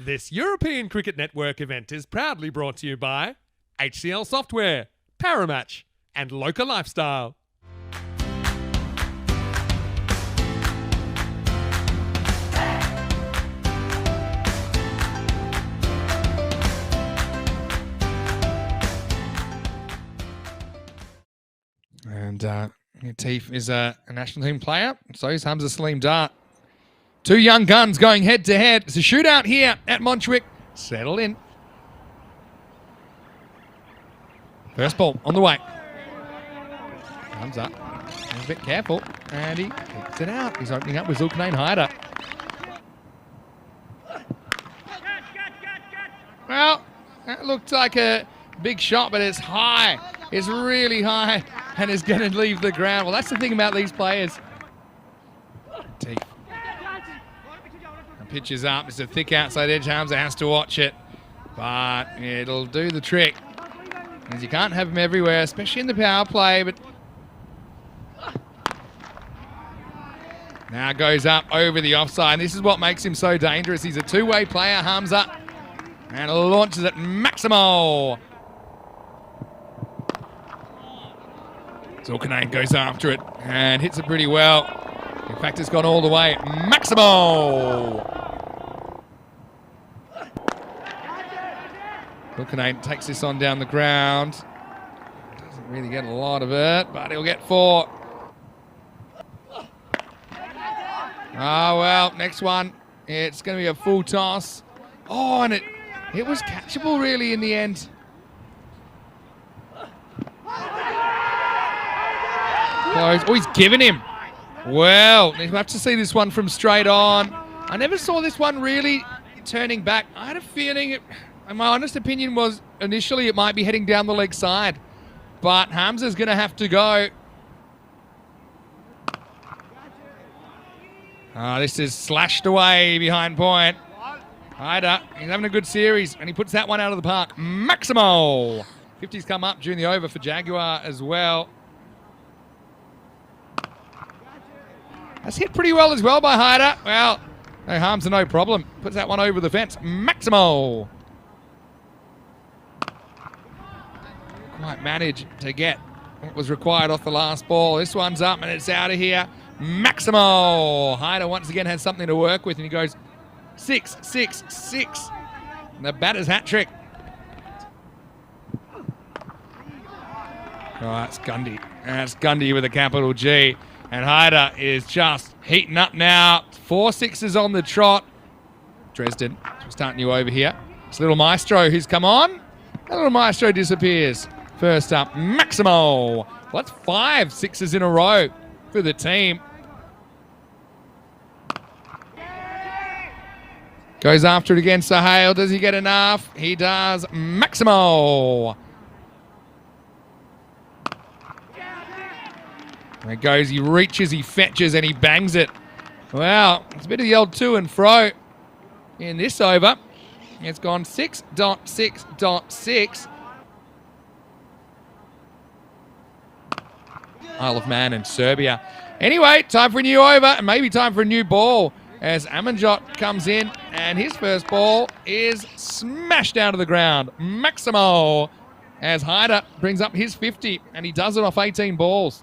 This European Cricket Network event is proudly brought to you by HCL Software, Paramatch, and Local Lifestyle. And Teef is a national team player. So is Hamza Salim Dart. Two young guns going head to head. It's a shootout here at Montjuic. Settle in. First ball on the way. Comes up. He's a bit careful. And he kicks it out. He's opening up with Zulkarnain Haider. Well, that looked like a big shot, but it's high. It's really high. And it's going to leave the ground. Well, that's the thing about these players. Teef. Pitch is up. It's a thick outside edge. Hamza has to watch it. But it'll do the trick. Because you can't have them everywhere, especially in the power play. But now goes up over the offside. This is what makes him so dangerous. He's a two-way player, Hamza. And launches it Maximo. Zulkarnain goes after it and hits it pretty well. In fact, it's gone all the way. Maximo! Zulkarnain takes this on down the ground. Doesn't really get a lot of it, but he'll get 4. Oh, well, next one. It's going to be a full toss. Oh, and it was catchable, really, in the end. Close. Oh, he's given him. Well, you have to see this one from straight on. I never saw this one really turning back. I had a feeling, my honest opinion was initially it might be heading down the leg side. But Hamza's going to have to go. This is slashed away behind point. Haider, he's having a good series, and he puts that one out of the park. Maximo! 50's come up during the over for Jaguar as well. That's hit pretty well as well by Haider. Well, no harms and no problem. Puts that one over the fence. Maximo! Quite managed to get what was required off the last ball. This one's up and it's out of here. Maximo! Haider once again has something to work with, and he goes 6, 6, 6. And the batter's hat trick. Oh, that's Gundy. That's Gundy with a capital G. And Haider is just heating up now. 4 sixes on the trot. Dresden, we're starting you over here. It's Little Maestro who's come on. That Little Maestro disappears. First up, Maximo. Well, that's 5 sixes in a row for the team. Goes after it again, Sahel. Does he get enough? He does. Maximo. There it goes. He reaches, he fetches, and he bangs it. Well, it's a bit of the old to and fro in this over. It's gone 6.6.6. Isle of Man and Serbia. Anyway, time for a new over, and maybe time for a new ball, as Amanjot comes in, and his first ball is smashed down to the ground. Maximo, as Haider brings up his 50, and he does it off 18 balls.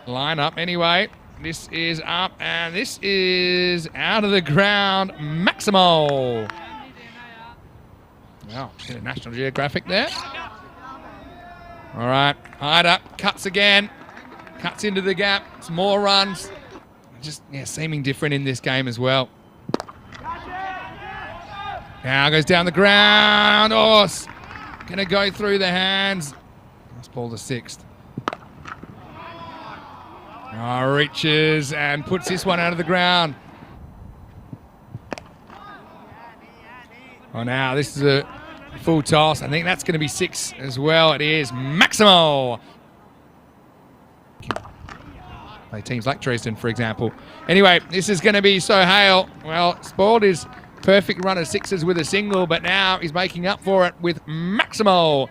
Line up anyway. This is up, and this is out of the ground. Maximo. Wow, bit of National Geographic there. All right, Haider cuts again. Cuts into the gap. Some more runs. Just seeming different in this game as well. Now goes down the ground. Oh, gonna go through the hands. Last ball to 6th. Oh, reaches and puts this one out of the ground. Oh, now this is a full toss. I think that's going to be 6 as well. It is. Maximo. Play teams like Dresden, for example. Anyway, this is going to be Sohail. Well, spoiled his perfect run of 6s with a single, but now he's making up for it with Maximo.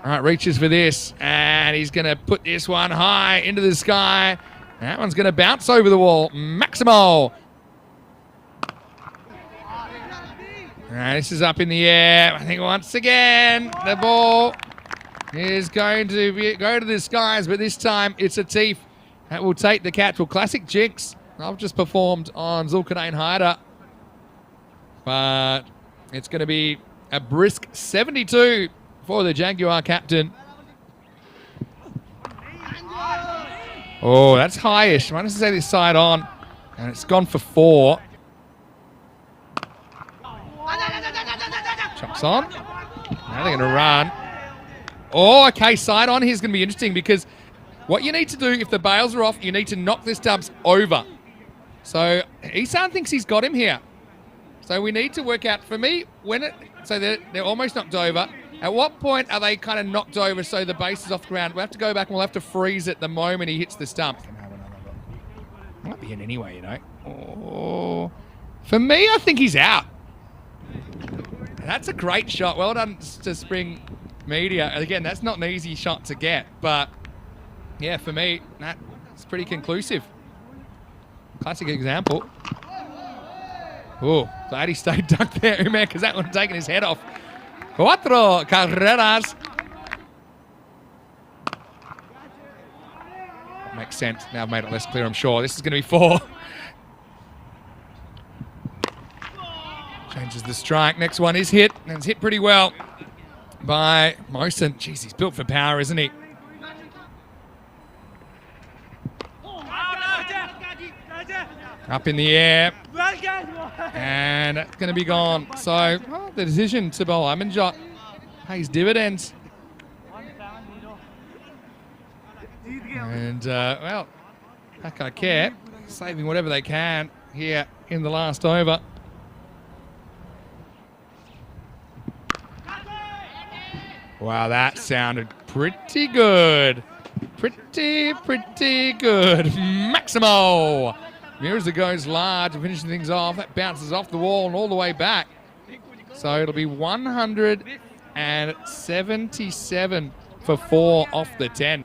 All right, reaches for this, and And he's going to put this one high into the sky. That one's going to bounce over the wall. Maximo. This is up in the air. I think once again, the ball is going to go to the skies, but this time it's a Teef that will take the catch. Well, classic jinx. I've just performed on Zulkarnain Haider. But it's going to be a brisk 72 for the Jaguar captain. Oh, that's highish. I want to say this side on. And it's gone for 4. Chops on. Now they're going to run. Oh, okay. Side on here is going to be interesting because what you need to do if the bails are off, you need to knock this Dubs over. So Isan thinks he's got him here. So we need to work out, for me, so they're almost knocked over. At what point are they kind of knocked over so the base is off the ground? We'll have to go back and we'll have to freeze it the moment he hits the stump. Might be in anyway, you know. Oh. For me, I think he's out. That's a great shot. Well done to Spring Media. Again, that's not an easy shot to get, but yeah, for me, that's pretty conclusive. Classic example. Oh, glad he stayed ducked there, Umar, because that one taking his head off. 4 carreras. Makes sense. Now I've made it less clear, I'm sure. This is going to be 4. Changes the strike. Next one is hit. And it's hit pretty well by Mosen. Jeez, he's built for power, isn't he? Up in the air. And that's going to be gone. So the decision to bowl Amanjot pays dividends. And, well, Pakai Care saving whatever they can here in the last over. Wow, that sounded pretty good. Pretty good. Maximo. Mirza goes large and finishing things off. That bounces off the wall and all the way back. So it'll be 177 for 4 off the 10.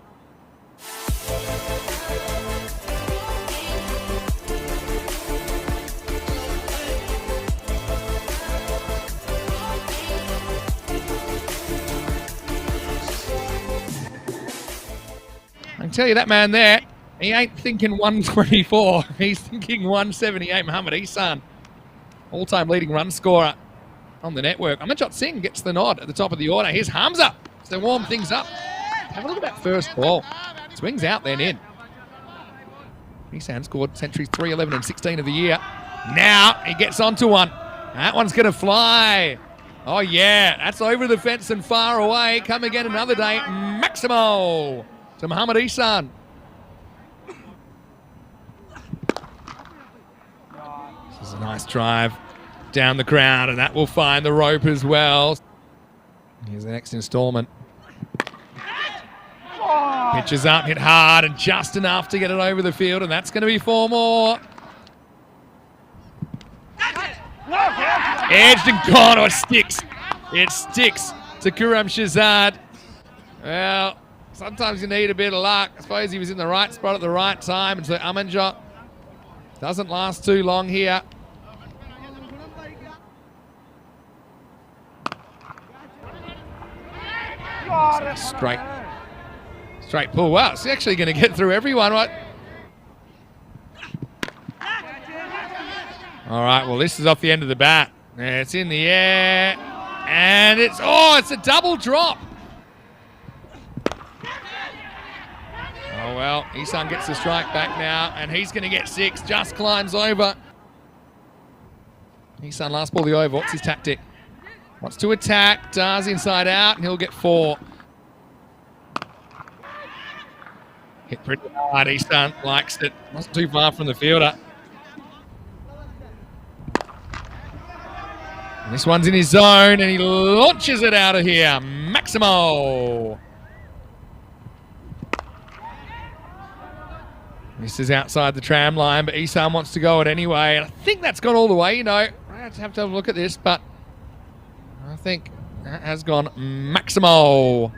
I can tell you that man there, he ain't thinking 124. He's thinking 178. Mohammad Isan, all-time leading run scorer on the network. Amanjot Singh gets the nod at the top of the order. Here's Hamza to warm things up. Have a look at that first ball. Swings out, then in. Isan scored centuries 3, 11, and 16 of the year. Now he gets onto one. That one's going to fly. Oh, yeah. That's over the fence and far away. Come again another day. Maximo to Mohammad Isan. This is a nice drive down the ground, and that will find the rope as well. Here's the next installment. Pitches up, hit hard, and just enough to get it over the field, and that's going to be 4 more. Edged and gone. Oh, it sticks. It sticks to Kuram Shazad. Well, sometimes you need a bit of luck. I suppose he was in the right spot at the right time, and so Amanjot doesn't last too long here. Straight pull. Wow, it's actually going to get through everyone. What? All right, well, this is off the end of the bat. It's in the air, and it's a double drop. Oh, well, Isan gets the strike back now, and he's going to get 6. Just climbs over. Isan last ball the over. What's his tactic? Wants to attack, does inside out, and he'll get 4. Hit pretty hard. Isan likes it. Not too far from the fielder. And this one's in his zone, and he launches it out of here. Maximo. This is outside the tram line, but Isan wants to go it anyway. And I think that's gone all the way, you know. I have to have a look at this, but I think that has gone Maximo.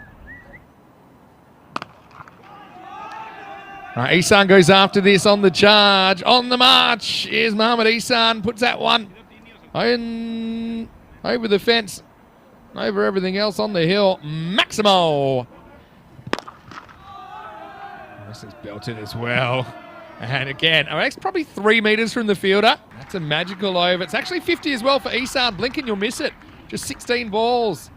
Right, Ihsan goes after this on the charge. On the march is Mohamed Ihsan. Puts that one over the fence. Over everything else on the hill. Maximo. This is belted as well. And again, it's probably 3 meters from the fielder. That's a magical over. It's actually 50 as well for Ihsan. Blink and you'll miss it. Just 16 balls.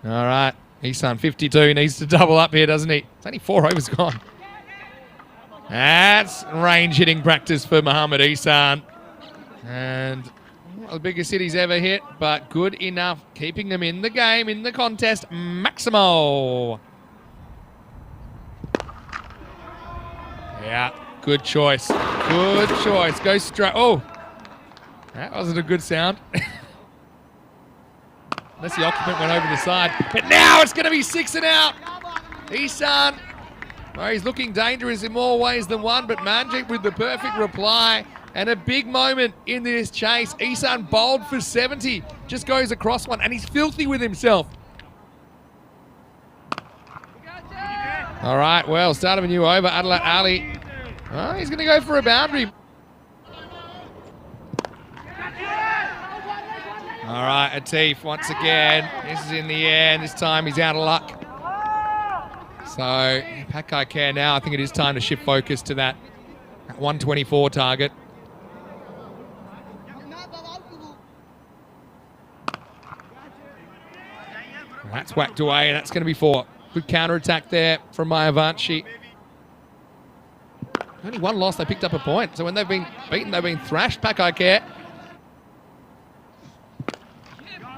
All right. Ihsan 52 needs to double up here, doesn't he? It's only 4 overs gone. That's range hitting practice for Mohamed Ihsan. And not the biggest hit he's ever hit, but good enough. Keeping them in the game, in the contest. Maximo. Yeah, good choice. Good choice. Go straight. Oh, that wasn't a good sound. Unless the occupant went over the side. But now it's going to be 6 and out. Ihsan, well, he's looking dangerous in more ways than one, but Manjit with the perfect reply and a big moment in this chase. Ihsan bowled for 70. Just goes across one, and he's filthy with himself. All right, well, start of a new over. Adelaide Ali. Oh, he's going to go for a boundary. All right, Atif once again. This is in the air, and this time he's out of luck. So, PIC care now. I think it is time to shift focus to that 124 target. That's whacked away, and that's going to be 4. Good counter-attack there from Mayavanshi. Only one loss, they picked up a point. So when they've been beaten, they've been thrashed, PIC care.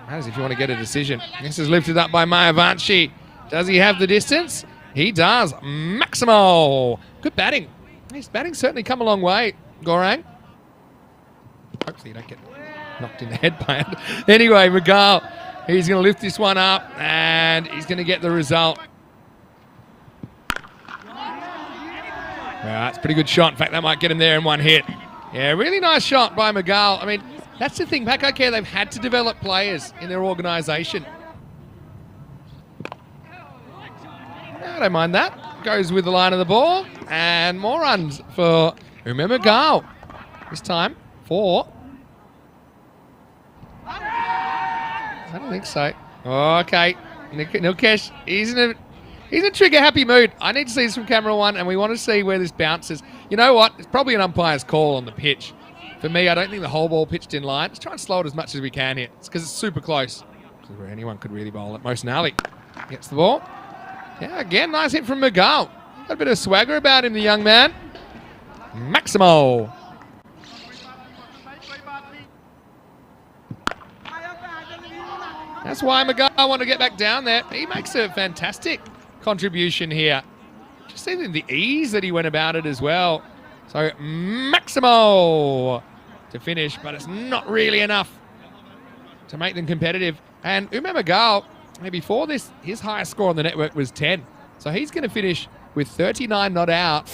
Matters if you want to get a decision. This is lifted up by Mayavanshi. Does he have the distance? He does. Maximo. Good batting. His batting's certainly come a long way, Gorang. Hopefully you don't get knocked in the head by it. Anyway, McGall, he's going to lift this one up, and he's going to get the result. That's a pretty good shot. In fact, that might get him there in one hit. Yeah, really nice shot by McGall. I mean, that's the thing. PIC care, they've had to develop players in their organisation. I don't mind that. Goes with the line of the ball. And more runs for McGall. This time, 4. I don't think so. Okay. Nilkesh, he's in a trigger-happy mood. I need to see this from camera 1, and we want to see where this bounces. You know what? It's probably an umpire's call on the pitch. For me, I don't think the whole ball pitched in line. Let's try and slow it as much as we can here. It's because it's super close. This is where anyone could really bowl it. Mosinali gets the ball. Yeah, again, nice hit from McGall. Got a bit of swagger about him, the young man. Maximo. That's why McGall wanted to get back down there. He makes a fantastic contribution here. Just see the ease that he went about it as well. So Maximo to finish, but it's not really enough to make them competitive. And McGall, before this, his highest score on the network was 10. So he's going to finish with 39 not out.